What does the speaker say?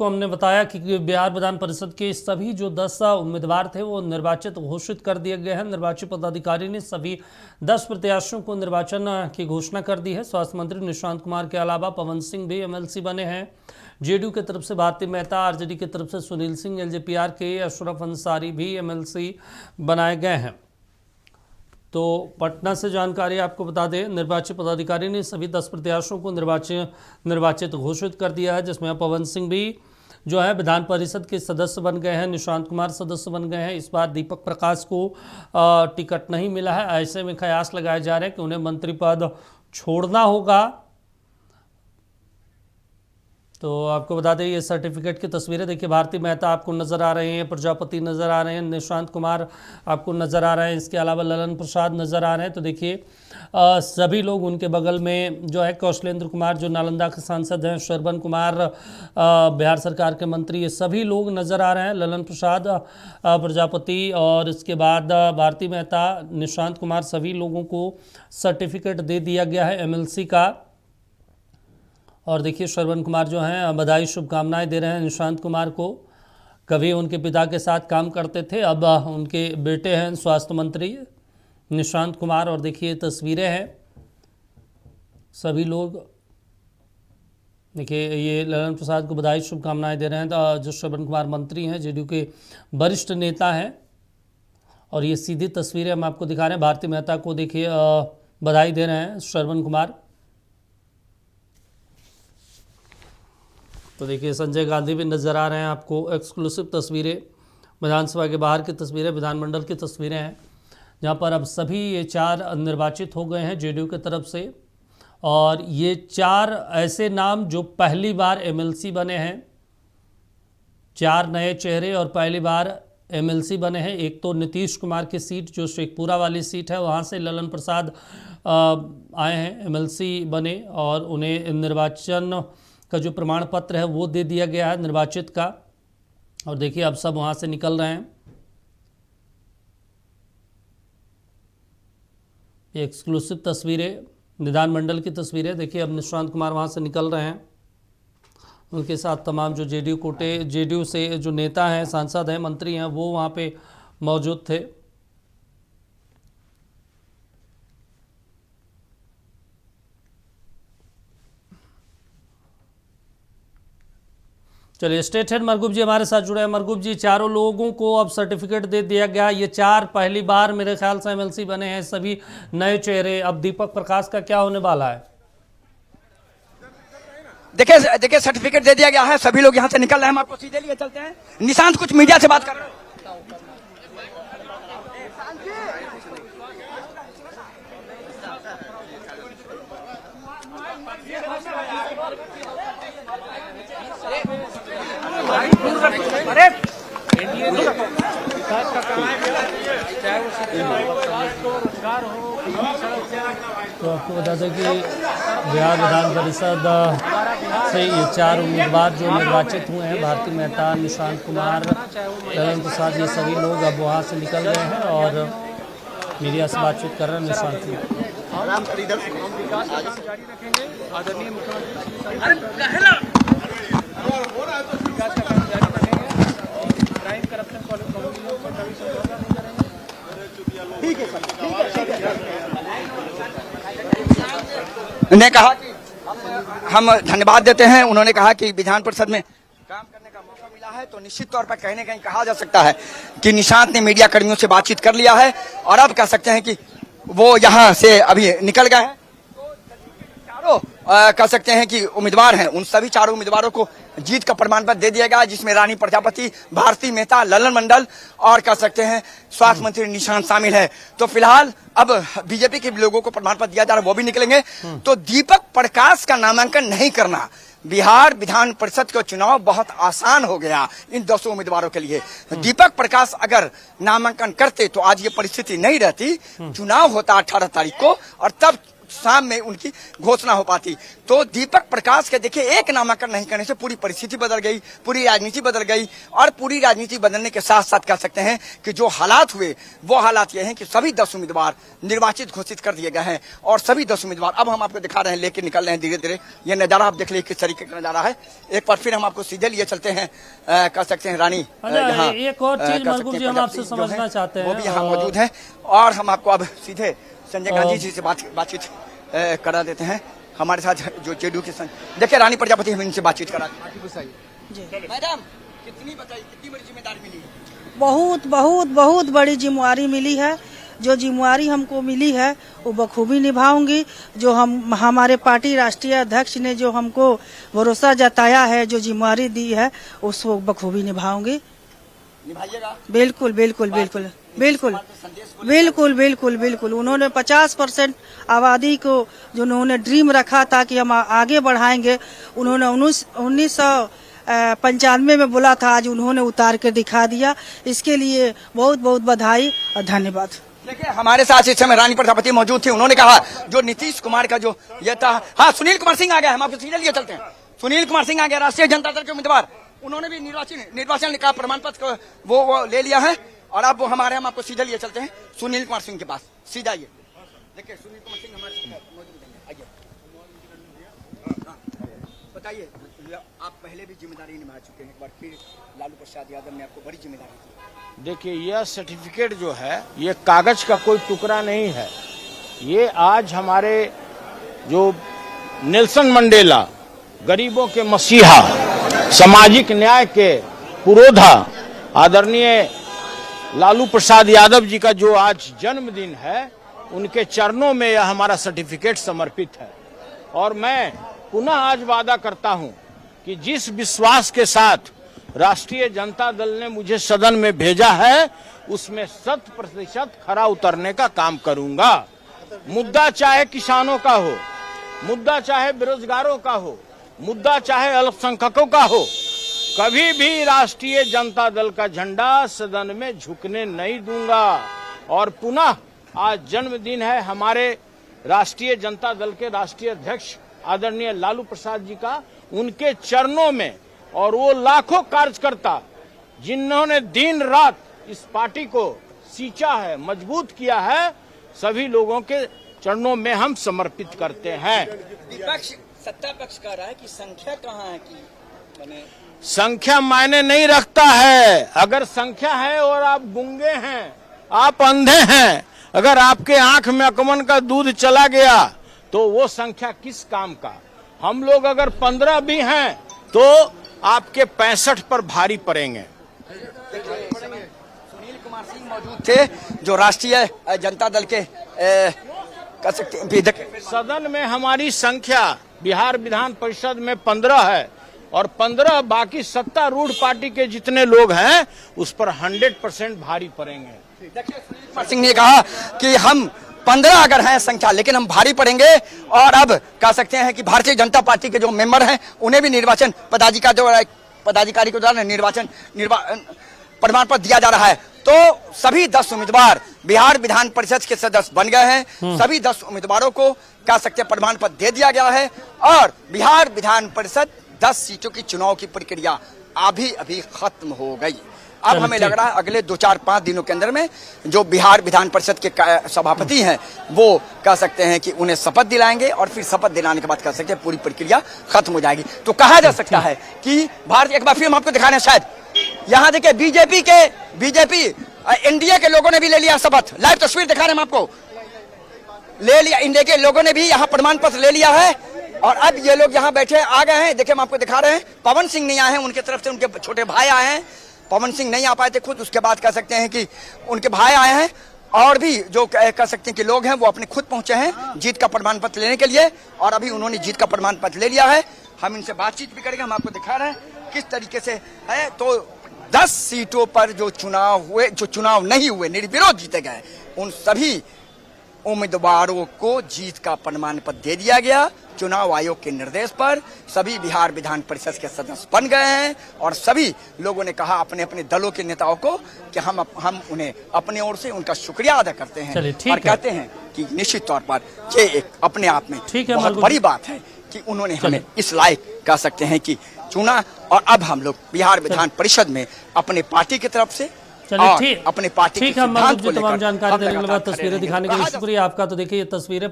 आपको हमने बताया कि बिहार विधान परिषद के सभी जो 10 उम्मीदवार थे वो निर्वाचित घोषित कर दिए गए हैं। निर्वाची पदाधिकारी ने सभी 10 प्रत्याशियों को निर्वाचन की घोषणा कर दी है। स्वास्थ्य मंत्री निशांत कुमार के अलावा पवन सिंह भी एमएलसी बने हैं। जेडीयू की तरफ से भारती मेहता, आरजेडी की तरफ से सुनील सिंह, एलजेपीआर के अशरफ अंसारी भी एमएलसी बनाए गए हैं। तो पटना से जानकारी आपको बता दें, निर्वाची पदाधिकारी ने सभी 10 प्रत्याशियों को निर्वाचित घोषित कर दिया है, जिसमें पवन सिंह भी जो है विधान परिषद के सदस्य बन गए हैं, निशांत कुमार सदस्य बन गए हैं। इस बार दीपक प्रकाश को टिकट नहीं मिला है। ऐसे में कयास लगाए जा रहे हैं कि उन्हें मंत्री पद छोड़ना होगा। तो आपको बता दें, ये सर्टिफिकेट की तस्वीरें देखिए, भारती मेहता आपको नज़र आ रहे हैं, प्रजापति नज़र आ रहे हैं, निशांत कुमार आपको नज़र आ रहे हैं, इसके अलावा ललन प्रसाद नज़र आ रहे हैं। तो देखिए सभी लोग उनके बगल में जो है, कौशलेंद्र कुमार जो नालंदा के सांसद हैं, श्रवण कुमार बिहार सरकार के मंत्री, ये सभी लोग नज़र आ रहे हैं। ललन प्रसाद, प्रजापति और इसके बाद भारती मेहता, निशांत कुमार, सभी लोगों को सर्टिफिकेट दे दिया गया है एमएलसी का। और देखिए श्रवण कुमार जो हैं बधाई शुभकामनाएं दे रहे हैं निशांत कुमार को। कभी उनके पिता के साथ काम करते थे, अब उनके बेटे हैं स्वास्थ्य मंत्री निशांत कुमार। और देखिए तस्वीरें हैं, सभी लोग देखिए, ये ललन प्रसाद को बधाई शुभकामनाएं दे रहे हैं जो श्रवण कुमार मंत्री हैं, जेडीयू के वरिष्ठ नेता हैं। और ये सीधी तस्वीरें हम आपको दिखा रहे हैं। भारती मेहता को देखिए बधाई दे रहे हैं श्रवण कुमार। तो देखिए संजय गांधी भी नज़र आ रहे हैं आपको। एक्सक्लूसिव तस्वीरें, विधानसभा के बाहर की तस्वीरें, विधानमंडल की तस्वीरें हैं, जहां पर अब सभी ये 4 निर्वाचित हो गए हैं जेडीयू की तरफ से। और ये 4 ऐसे नाम जो पहली बार एमएलसी बने हैं, 4 नए चेहरे और पहली बार एमएलसी बने हैं। एक तो नीतीश कुमार की सीट जो शेखपुरा वाली सीट है, वहाँ से ललन प्रसाद आए हैं, एमएलसी बने, और उन्हें निर्वाचन का जो प्रमाण पत्र है वो दे दिया गया है निर्वाचित का। और देखिए अब सब वहाँ से निकल रहे हैं। ये एक्सक्लूसिव तस्वीरें, विधानमंडल की तस्वीरें। देखिए अब निशांत कुमार वहाँ से निकल रहे हैं, उनके साथ तमाम जो जेडीयू से जो नेता हैं, सांसद हैं, मंत्री हैं, वो वहाँ पे मौजूद थे। चलिए स्टेट हेड मरगूब जी हमारे साथ जुड़े हैं। मरगूब जी, चारों लोगों को अब सर्टिफिकेट दे दिया गया। ये 4 पहली बार मेरे ख्याल से एमएलसी बने हैं, सभी नए चेहरे। अब दीपक प्रकाश का क्या होने वाला है? देखिए सर्टिफिकेट दे दिया गया है, सभी लोग यहाँ से निकल रहे हैं। हम आपको सीधे लिए चलते हैं। निशांत कुछ मीडिया से बात कर रहे हैं। तो आपको बता दें कि बिहार विधान परिषद से ये 4 उम्मीदवार जो निर्वाचित हुए हैं, भारती मेहता, निशांत कुमार, ललन प्रसाद, ये सभी लोग अब वहाँ से निकल गए हैं और मीडिया से बातचीत कर रहे हैं। निशांत जी, आदरणीय मुख्यमंत्री क्राइम करप्शन ने कहा कि हम धन्यवाद देते हैं। उन्होंने कहा कि विधान परिषद में काम करने का मौका मिला है, तो निश्चित तौर पर कहीं न कहीं कहा जा सकता है कि निशांत ने मीडिया कर्मियों से बातचीत कर लिया है और अब कह सकते हैं कि वो यहाँ से अभी निकल गए हैं। तो चारों कह सकते हैं कि उम्मीदवार हैं, उन सभी 4 उम्मीदवारों को जीत का प्रमाण पत्र दे दिया गया, जिसमें रानी प्रजापति, भारती मेहता, ललन मंडल और कह सकते हैं स्वास्थ्य मंत्री निशांत शामिल है। तो फिलहाल अब बीजेपी के लोगों को प्रमाण पत्र दिया जा रहा है, वो भी निकलेंगे। तो दीपक प्रकाश का नामांकन नहीं करना, बिहार विधान परिषद का चुनाव बहुत आसान हो गया इन 200 उम्मीदवारों के लिए। दीपक प्रकाश अगर नामांकन करते तो आज ये परिस्थिति नहीं रहती। चुनाव होता 18 तारीख को और तब शाम में उनकी घोषणा हो पाती। तो दीपक प्रकाश के देखिए एक नामांकन नहीं करने से पूरी परिस्थिति बदल गई, पूरी राजनीति बदल गई। और पूरी राजनीति बदलने के साथ साथ कह सकते हैं कि जो हालात हुए वो हालात ये हैं कि सभी 10 उम्मीदवार निर्वाचित घोषित कर दिए गए हैं। और सभी 10 उम्मीदवार अब हम आपको दिखा रहे हैं, लेके निकल रहे हैं धीरे धीरे। ये नजारा आप देख लीजिए किस तरीके का नजारा है। एक बार फिर हम आपको सीधे लिए चलते हैं, कह सकते हैं रानी यहाँ एक और चीज मरगूब जी हम आपसे समझना चाहते हैं, वो भी यहाँ मौजूद है। और हम आपको अब सीधे संजय गांधी जी से बातचीत करा देते हैं। हमारे साथ जो जेडीयू के देखिए रानी प्रजापति, हम इनसे बातचीत करा। मैडम कितनी बड़ी जिम्मेदारी मिली? बहुत बहुत बहुत बड़ी जिम्मेवारी मिली है। जो जिम्मेवारी हमको मिली है वो बखूबी निभाऊंगी। जो हमारे पार्टी राष्ट्रीय अध्यक्ष ने जो हमको भरोसा जताया है, जो जिम्मेवारी दी है, उसको बखूबी निभाऊंगी। निभाइएगा? बिल्कुल बिल्कुल बिल्कुल बिल्कुल बिल्कुल बिल्कुल बिल्कुल। उन्होंने 50% आबादी को जो उन्होंने ड्रीम रखा था कि हम आगे बढ़ाएंगे, उन्होंने 1995 में बोला था, आज उन्होंने उतार कर दिखा दिया। इसके लिए बहुत बहुत बधाई और धन्यवाद। देखिए हमारे साथ इस समय रानी प्रजापति मौजूद थी। उन्होंने कहा जो नीतीश कुमार का जो ये था, हाँ सुनील कुमार सिंह आ गया, हम आपको सीधे लिए चलते हैं। सुनील कुमार सिंह आ गया, राष्ट्रीय जनता दल के उम्मीदवार। उन्होंने भी निर्वाचन का प्रमाण पत्र वो ले लिया है। और अब वो हम आपको सीधे लिए चलते हैं सुनील कुमार सिंह के पास। सीधा ये देखिए सुनील कुमार सिंह हमारे साथ मौजूद हैं। आइए बताइए, आप पहले भी जिम्मेदारी निभा चुके हैं, एक बार फिर लालू प्रसाद यादव ने आपको बड़ी जिम्मेदारी दी। देखिए यह सर्टिफिकेट जो है ये कागज का कोई टुकड़ा नहीं है। ये आज हमारे जो नेल्सन मंडेला, गरीबों के मसीहा, सामाजिक न्याय के पुरोधा आदरणीय लालू प्रसाद यादव जी का जो आज जन्मदिन है, उनके चरणों में यह हमारा सर्टिफिकेट समर्पित है। और मैं पुनः आज वादा करता हूं कि जिस विश्वास के साथ राष्ट्रीय जनता दल ने मुझे सदन में भेजा है, उसमें 100% खरा उतरने का काम करूंगा। मुद्दा चाहे किसानों का हो, मुद्दा चाहे बेरोजगारों का हो, मुद्दा चाहे अल्पसंख्यकों का हो, कभी भी राष्ट्रीय जनता दल का झंडा सदन में झुकने नहीं दूंगा। और पुनः आज जन्मदिन है हमारे राष्ट्रीय जनता दल के राष्ट्रीय अध्यक्ष आदरणीय लालू प्रसाद जी का, उनके चरणों में। और वो लाखों कार्यकर्ता जिन्होंने दिन रात इस पार्टी को सींचा है, मजबूत किया है, सभी लोगों के चरणों में हम समर्पित करते हैं। विपक्ष सत्ता पक्ष कह रहा है कि संख्या कहाँ है कि संख्या मायने नहीं रखता है। अगर संख्या है और आप गूंगे हैं, आप अंधे हैं, अगर आपके आंख में अकमन का दूध चला गया तो वो संख्या किस काम का। हम लोग अगर 15 भी हैं तो आपके 65 पर भारी पड़ेंगे। सुनील कुमार सिंह मौजूद थे जो राष्ट्रीय जनता दल के कह सकते हैं। सदन में हमारी संख्या बिहार विधान परिषद में 15 है और 15 बाकी सत्तारूढ़ पार्टी के जितने लोग हैं उस पर 100% भारी पड़ेंगे। देखिए सुनील कुमार सिंह ने कहा कि हम 15 अगर हैं संख्या, लेकिन हम भारी पड़ेंगे। और अब कह सकते हैं कि भारतीय जनता पार्टी के जो मेंबर हैं उन्हें भी निर्वाचन पदाधिकारी के द्वारा निर्वाचन प्रमाण पत्र दिया जा रहा है। तो सभी 10 उम्मीदवार बिहार विधान परिषद के सदस्य बन गए हैं। सभी 10 उम्मीदवारों को कह सकते हैं प्रमाण पत्र दे दिया गया है। और बिहार विधान परिषद 10 सीटों की चुनाव की प्रक्रिया अभी खत्म हो गई। अब हमें लग रहा है अगले 2-4-5 दिनों के अंदर में जो बिहार विधान परिषद के सभापति हैं वो कह सकते हैं कि उन्हें शपथ दिलाएंगे और फिर शपथ दिलाने के बाद कह सकते हैं पूरी प्रक्रिया खत्म हो जाएगी। तो कहा जा सकता है कि भारत, एक बार फिर हम आपको दिखा रहे हैं, शायद यहाँ देखिए बीजेपी एनडीए के लोगों ने भी ले लिया शपथ। लाइव तस्वीर दिखा रहे हैं हम आपको, ले लिया। इंडिया के लोगों ने भी यहाँ प्रमाण पत्र ले लिया है और अब ये लोग यहाँ बैठे आ गए हैं। देखिए हम आपको दिखा रहे हैं, पवन सिंह नहीं आए हैं, उनके तरफ से उनके छोटे भाई आए हैं। पवन सिंह नहीं आ पाए थे खुद, उसके बाद कह सकते हैं कि उनके भाई आए हैं। और भी जो कह सकते हैं कि लोग हैं वो अपने खुद पहुंचे हैं जीत का प्रमाण पत्र लेने के लिए। और अभी उन्होंने जीत का प्रमाण पत्र ले लिया है। हम इनसे बातचीत भी करेंगे, हम आपको दिखा रहे हैं किस तरीके से है। तो 10 सीटों पर जो चुनाव नहीं हुए, निर्विरोध जीते गए, उन सभी उम्मीदवारों को जीत का प्रमाण पत्र दे दिया गया। चुनाव आयोग के निर्देश पर सभी बिहार विधान परिषद के सदस्य बन गए हैं और सभी लोगों ने कहा अपने अपने दलों के नेताओं को कि हम उन्हें अपने ओर से उनका शुक्रिया अदा करते हैं चलिए, ठीक और है। कहते हैं कि निश्चित तौर पर ये एक अपने आप में ठीक है, बहुत मालगुडी। बड़ी बात है कि उन्होंने हमें इस लायक कह सकते हैं कि चुना और अब हम लोग बिहार विधान परिषद में अपने पार्टी की तरफ से चलिए और ठीक अपने पार्टी के ठीक है, सिद्धांत मलगुडी को जी तमाम लेकर जानकारी हम देने के लगातार बाद खड़े तस्वीरें रहेंगे। दिखाने के लिए कहा जा शुक्रिया आपका। तो देखिए ये तस्वीरें